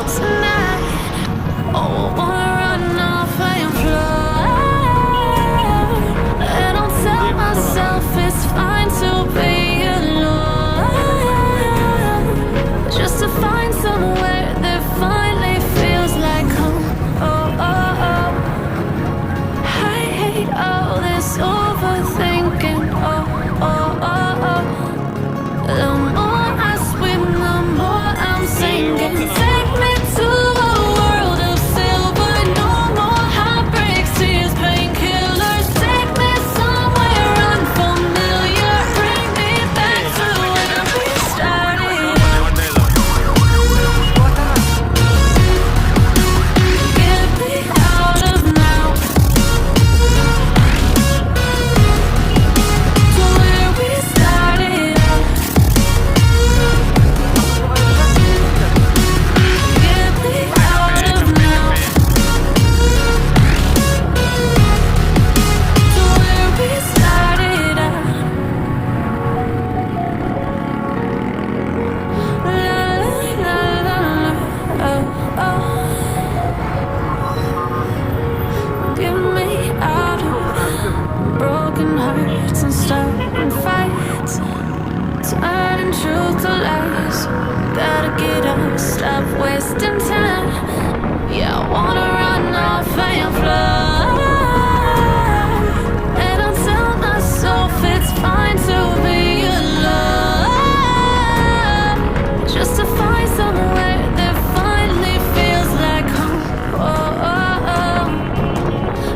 tonight. Oh, I wanna run off and fly. And I'll tell myself it's fine to be alone, just to find somewhere that finally feels like home. Oh, oh, oh. I hate all this overthinking. Oh, oh, oh, oh. The more I swim, the more I'm sinking. Take me to a world of silver. No more heartbreaks, tears, painkillers. Take me somewhere unfamiliar. Bring me back to where we started. Get me out of now, to where we started. Get me out of now, to where we started. La la la la, oh oh. Get me out of broken hearts and starting fights, turning truth to lies. Gotta get up, stop wasting time. Yeah, I wanna run off and fly. And I'll tell myself it's fine to be alone, just to find somewhere that finally feels like home. Oh, oh, oh.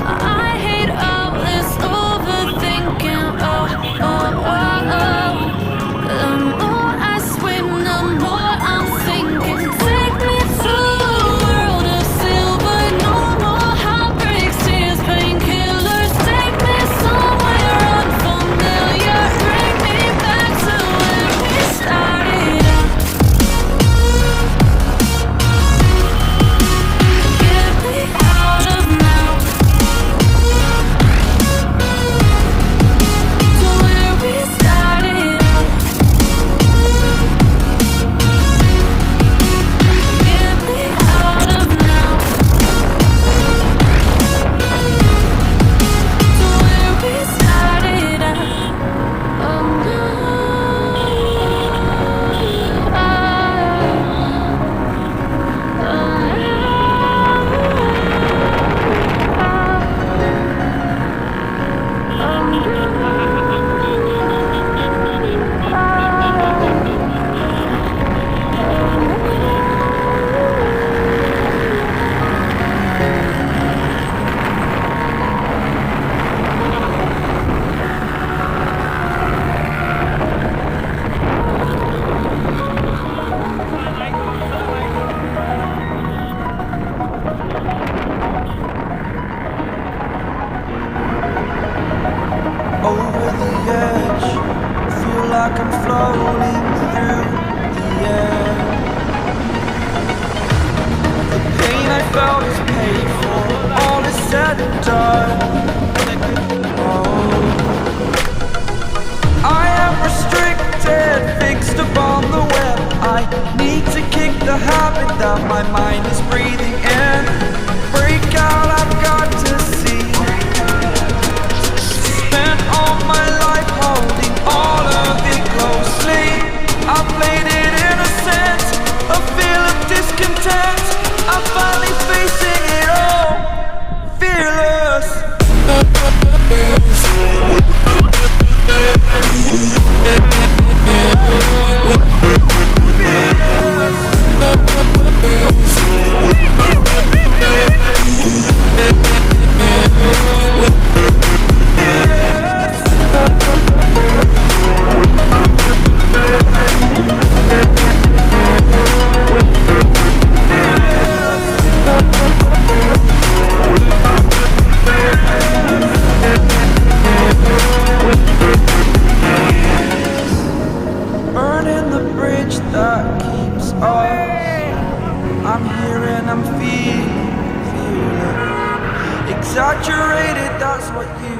I hate all this overthinking. Oh, oh, oh, oh. The more I swim, the more I'm sinking. Take me to a world of silver. No more heartbreaks, tears, painkillers. Take me somewhere unfamiliar. Bring me back to where we started. Get me out of now, to where we started. Get me out of now, to where we started. Over the edge, feel like I'm floating through the air. The pain I felt is paid for, all is said and done. Oh, I am restricted, fixed upon the web. I need to kick the habit that my mind is breathing in. Break out, I've got to see. Spent all my life holding all of it closely. I played it innocent, a feel of discontent. I'm finally facing it all, fearless. Burning the bridge that keeps us. I'm here and I'm feeling exaggerated, that's what you